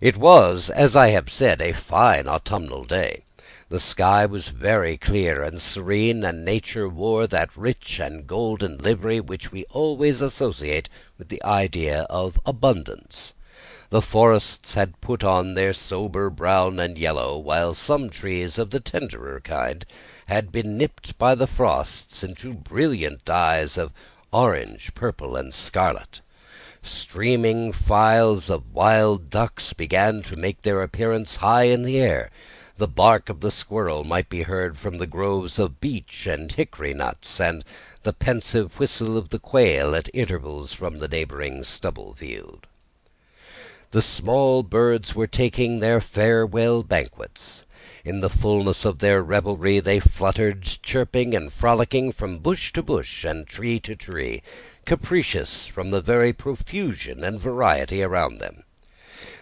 It was, as I have said, a fine autumnal day. The sky was very clear and serene, and nature wore that rich and golden livery which we always associate with the idea of abundance. The forests had put on their sober brown and yellow, while some trees of the tenderer kind had been nipped by the frosts into brilliant dyes of orange, purple, and scarlet. Streaming files of wild ducks began to make their appearance high in the air. The bark of the squirrel might be heard from the groves of beech and hickory nuts, and the pensive whistle of the quail at intervals from the neighbouring stubble field. The small birds were taking their farewell banquets. In the fullness of their revelry they fluttered, chirping and frolicking from bush to bush and tree to tree, capricious from the very profusion and variety around them.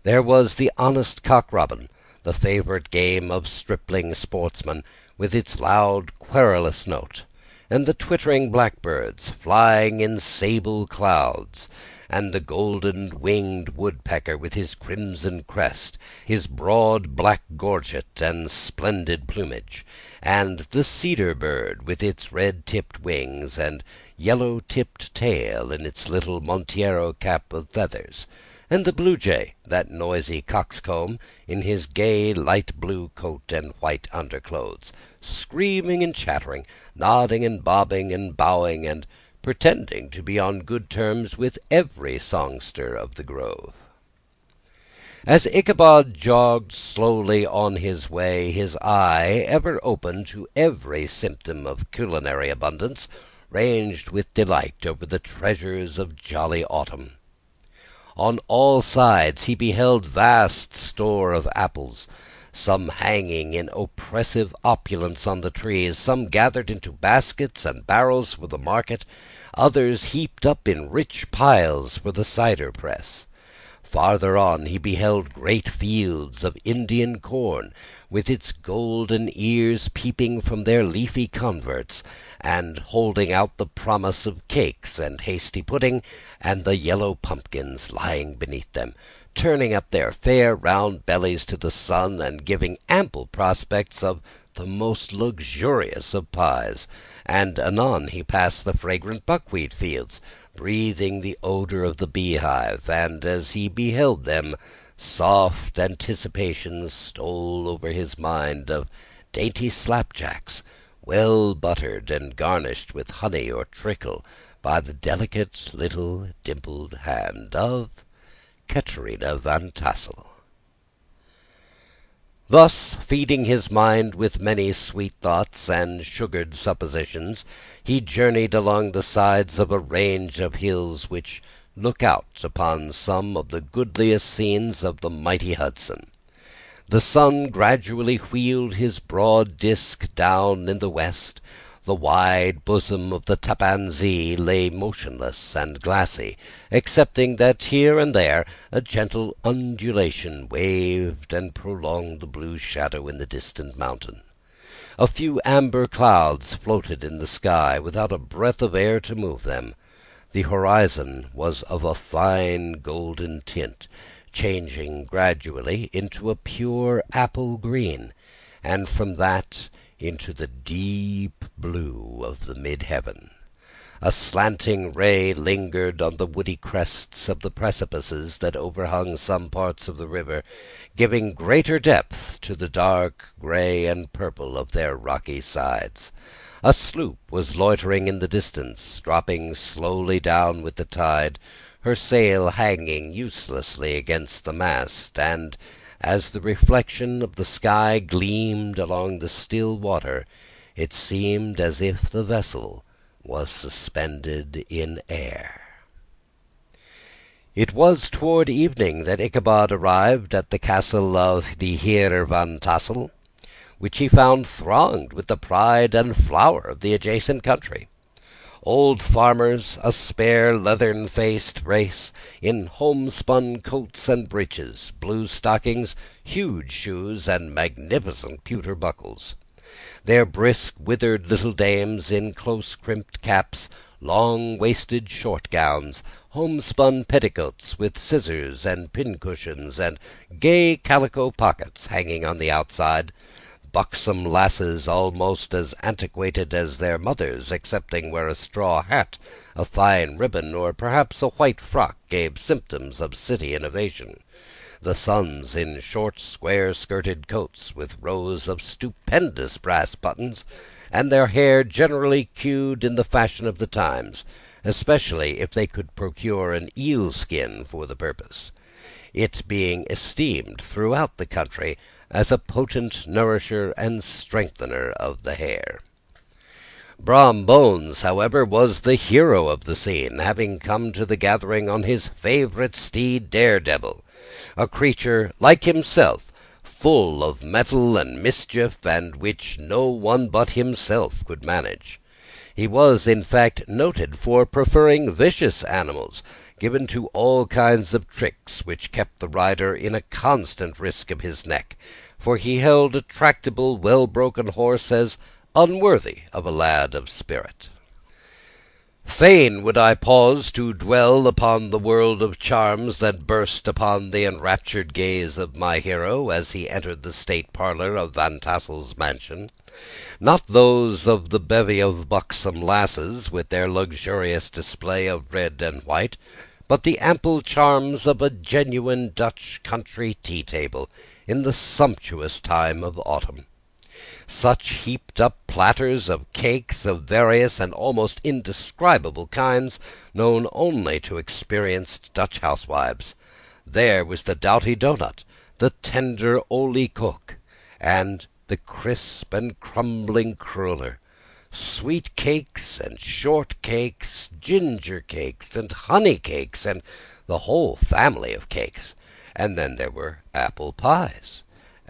There was the honest cock-robin, the favourite game of stripling sportsmen, with its loud querulous note, and the twittering blackbirds flying in sable clouds, and the golden-winged woodpecker with his crimson crest, his broad black gorget and splendid plumage, and the cedar-bird with its red-tipped wings and yellow-tipped tail and its little Montero cap of feathers, and the blue-jay, that noisy coxcomb, in his gay light-blue coat and white underclothes, screaming and chattering, nodding and bobbing and bowing, and pretending to be on good terms with every songster of the grove. As Ichabod jogged slowly on his way, his eye, ever open to every symptom of culinary abundance, ranged with delight over the treasures of jolly autumn. On all sides he beheld vast store of apples, some hanging in oppressive opulence on the trees, some gathered into baskets and barrels for the market, others heaped up in rich piles for the cider press. Farther on he beheld great fields of Indian corn, with its golden ears peeping from their leafy coverts, and holding out the promise of cakes and hasty pudding, and the yellow pumpkins lying beneath them, turning up their fair round bellies to the sun, and giving ample prospects of the most luxurious of pies. And anon he passed the fragrant buckwheat fields, breathing the odour of the beehive, and as he beheld them, soft anticipations stole over his mind of dainty slapjacks, well buttered and garnished with honey or treacle by the delicate little dimpled hand of Caterina Van Tassel. Thus, feeding his mind with many sweet thoughts and sugared suppositions, he journeyed along the sides of a range of hills which look out upon some of the goodliest scenes of the mighty Hudson. The sun gradually wheeled his broad disk down in the west. The wide bosom of the Tappan Zee lay motionless and glassy, excepting that here and there a gentle undulation waved and prolonged the blue shadow in the distant mountain. A few amber clouds floated in the sky, without a breath of air to move them. The horizon was of a fine golden tint, changing gradually into a pure apple green, and from that into the deep blue of the mid-heaven. A slanting ray lingered on the woody crests of the precipices that overhung some parts of the river, giving greater depth to the dark grey and purple of their rocky sides. A sloop was loitering in the distance, dropping slowly down with the tide, her sail hanging uselessly against the mast, and as the reflection of the sky gleamed along the still water, it seemed as if the vessel was suspended in air. It was toward evening that Ichabod arrived at the castle of the Heer Van Tassel, which he found thronged with the pride and flower of the adjacent country. Old farmers, a spare leathern-faced race, in homespun coats and breeches, blue stockings, huge shoes, and magnificent pewter buckles. Their brisk, withered little dames, in close-crimped caps, long-waisted short gowns, homespun petticoats with scissors and pincushions, and gay calico pockets hanging on the outside, buxom lasses almost as antiquated as their mothers, excepting where a straw hat, a fine ribbon, or perhaps a white frock gave symptoms of city innovation. The sons in short, square-skirted coats, with rows of stupendous brass buttons, and their hair generally queued in the fashion of the times, especially if they could procure an eel skin for the purpose, it being esteemed throughout the country as a potent nourisher and strengthener of the hair. Brom Bones, however, was the hero of the scene, having come to the gathering on his favourite steed, Daredevil, a creature like himself, full of mettle and mischief, and which no one but himself could manage. He was, in fact, noted for preferring vicious animals, given to all kinds of tricks, which kept the rider in a constant risk of his neck, for he held a tractable, well-broken horse as unworthy of a lad of spirit. Fain would I pause to dwell upon the world of charms that burst upon the enraptured gaze of my hero as he entered the state parlour of Van Tassel's mansion. Not those of the bevy of buxom lasses, with their luxurious display of red and white, but the ample charms of a genuine Dutch country tea-table in the sumptuous time of autumn. Such heaped-up platters of cakes of various and almost indescribable kinds, known only to experienced Dutch housewives. There was the doughty doughnut, the tender olie koek, and the crisp and crumbling cruller, sweet cakes and short cakes, ginger cakes and honey cakes, and the whole family of cakes. And then there were apple pies,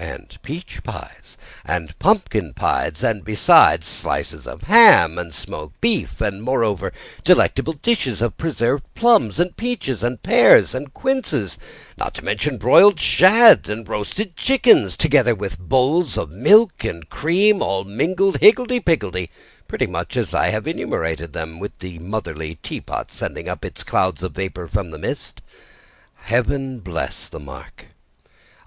and peach pies, and pumpkin pies, and besides slices of ham and smoked beef, and moreover delectable dishes of preserved plums, and peaches, and pears, and quinces, not to mention broiled shad and roasted chickens, together with bowls of milk and cream, all mingled higgledy-piggledy, pretty much as I have enumerated them, with the motherly teapot sending up its clouds of vapour from the mist. Heaven bless the mark!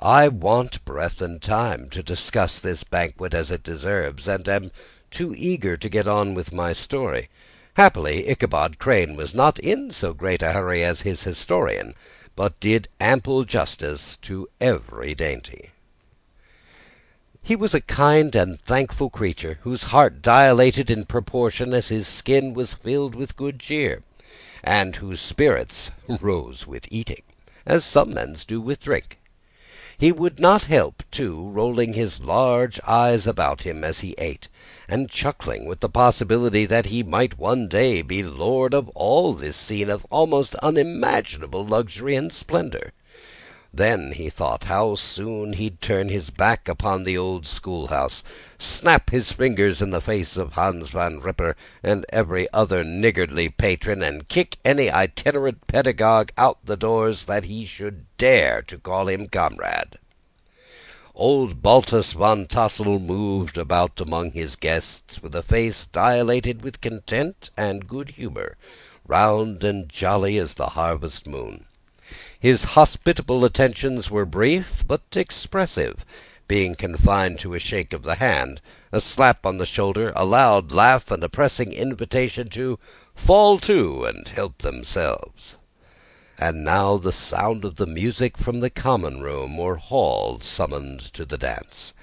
I want breath and time to discuss this banquet as it deserves, and am too eager to get on with my story. Happily, Ichabod Crane was not in so great a hurry as his historian, but did ample justice to every dainty. He was a kind and thankful creature, whose heart dilated in proportion as his skin was filled with good cheer, and whose spirits rose with eating, as some men's do with drink. He would not help, too, rolling his large eyes about him as he ate, and chuckling with the possibility that he might one day be lord of all this scene of almost unimaginable luxury and splendour. Then he thought how soon he'd turn his back upon the old schoolhouse, snap his fingers in the face of Hans Van Ripper and every other niggardly patron, and kick any itinerant pedagogue out the doors that he should dare to call him comrade. Old Baltus Van Tassel moved about among his guests with a face dilated with content and good humour, round and jolly as the harvest moon. His hospitable attentions were brief but expressive, being confined to a shake of the hand, a slap on the shoulder, a loud laugh, and a pressing invitation to fall to and help themselves. And now the sound of the music from the common room or hall summoned to the dance.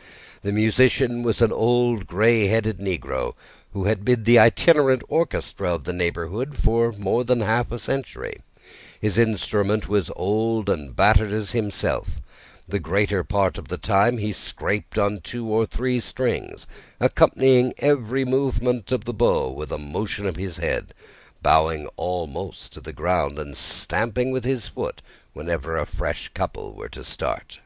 The musician was an old grey-headed negro, who had been the itinerant orchestra of the neighbourhood for more than half a century. His instrument was old and battered as himself. The greater part of the time he scraped on 2 or 3 strings, accompanying every movement of the bow with a motion of his head, bowing almost to the ground, and stamping with his foot whenever a fresh couple were to start.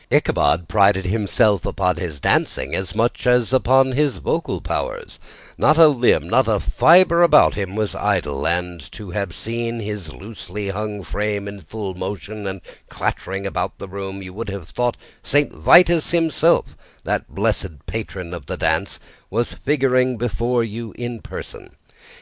Ichabod prided himself upon his dancing as much as upon his vocal powers. Not a limb, not a fibre about him was idle, and to have seen his loosely hung frame in full motion and clattering about the room, you would have thought St. Vitus himself, that blessed patron of the dance, was figuring before you in person.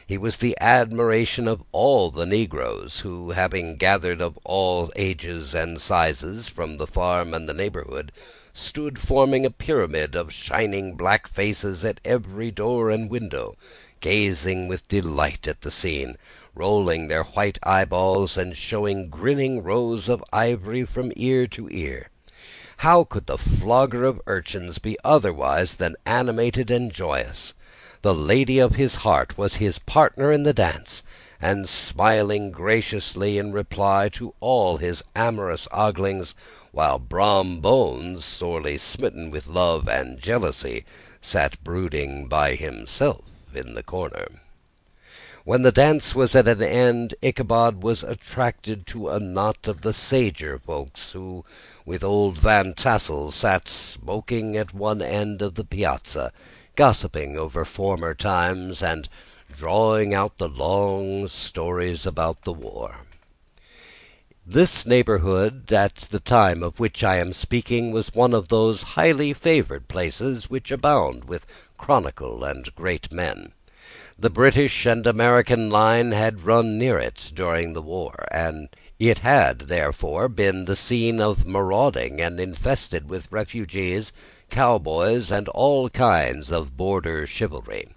He was the admiration of all the negroes, who, having gathered of all ages and sizes from the farm and the neighborhood, stood forming a pyramid of shining black faces at every door and window, gazing with delight at the scene, rolling their white eyeballs, and showing grinning rows of ivory from ear to ear. How could the flogger of urchins be otherwise than animated and joyous? The lady of his heart was his partner in the dance, and smiling graciously in reply to all his amorous oglings, while Brom Bones, sorely smitten with love and jealousy, sat brooding by himself in the corner. When the dance was at an end, Ichabod was attracted to a knot of the sager folks, who, with old Van Tassel, sat smoking at one end of the piazza, gossiping over former times, and drawing out the long stories about the war. This neighborhood, at the time of which I am speaking, was one of those highly favored places which abound with chronicle and great men. The British and American line had run near it during the war, and it had, therefore, been the scene of marauding, and infested with refugees, cowboys, and all kinds of border chivalry.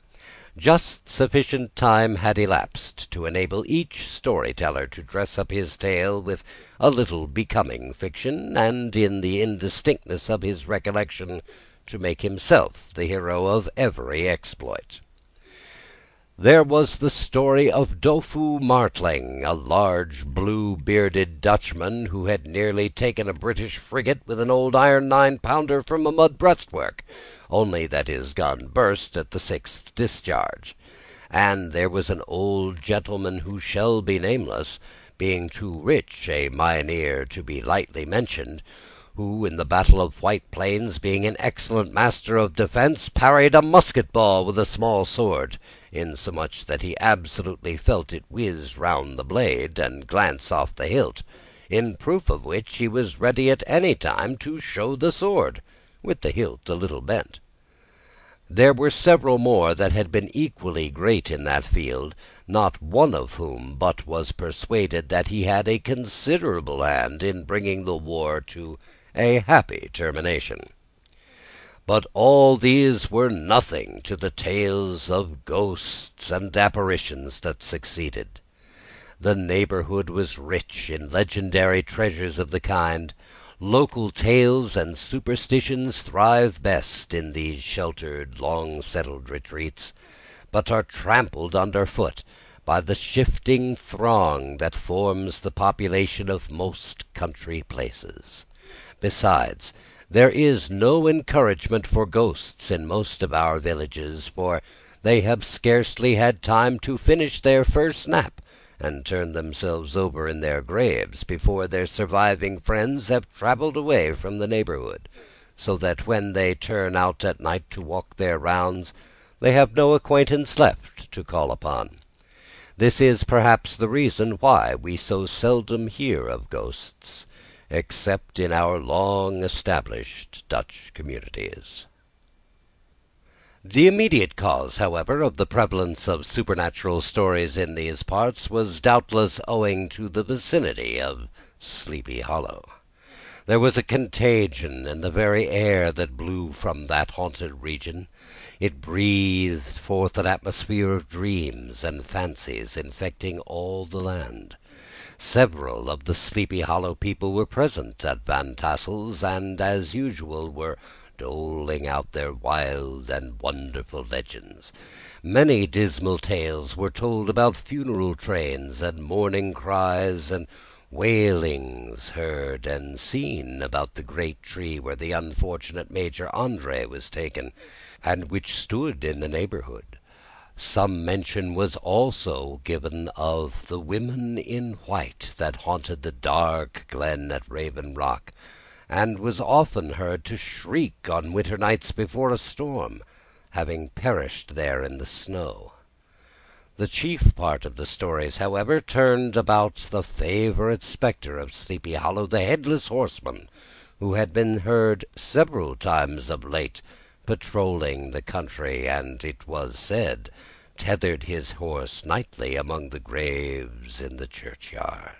Just sufficient time had elapsed to enable each story-teller to dress up his tale with a little becoming fiction, and in the indistinctness of his recollection to make himself the hero of every exploit. There was the story of Dofu Martling, a large blue-bearded Dutchman who had nearly taken a British frigate with an old iron 9-pounder from a mud breastwork, only that his gun burst at the 6th discharge. And there was an old gentleman who shall be nameless, being too rich a mynheer to be lightly mentioned, who, in the battle of White Plains, being an excellent master of defence, parried a musket-ball with a small sword, insomuch that he absolutely felt it whiz round the blade, and glance off the hilt, in proof of which he was ready at any time to show the sword, with the hilt a little bent. There were several more that had been equally great in that field, not one of whom but was persuaded that he had a considerable hand in bringing the war to a happy termination. But all these were nothing to the tales of ghosts and apparitions that succeeded. The neighborhood was rich in legendary treasures of the kind. Local tales and superstitions thrive best in these sheltered, long-settled retreats, but are trampled under foot by the shifting throng that forms the population of most country places. Besides, there is no encouragement for ghosts in most of our villages, for they have scarcely had time to finish their first nap, and turn themselves over in their graves, before their surviving friends have travelled away from the neighbourhood, so that when they turn out at night to walk their rounds, they have no acquaintance left to call upon. This is perhaps the reason why we so seldom hear of ghosts, except in our long-established Dutch communities. The immediate cause, however, of the prevalence of supernatural stories in these parts was doubtless owing to the vicinity of Sleepy Hollow. There was a contagion in the very air that blew from that haunted region. It breathed forth an atmosphere of dreams and fancies, infecting all the land. Several of the Sleepy Hollow people were present at Van Tassel's, and, as usual, were doling out their wild and wonderful legends. Many dismal tales were told about funeral trains, and mourning cries, and wailings heard and seen about the great tree where the unfortunate Major Andre was taken, and which stood in the neighborhood. Some mention was also given of the women in white that haunted the dark glen at Raven Rock, and was often heard to shriek on winter nights before a storm, having perished there in the snow. The chief part of the stories, however, turned about the favourite spectre of Sleepy Hollow, the Headless Horseman, who had been heard several times of late patrolling the country, and, it was said, tethered his horse nightly among the graves in the churchyard.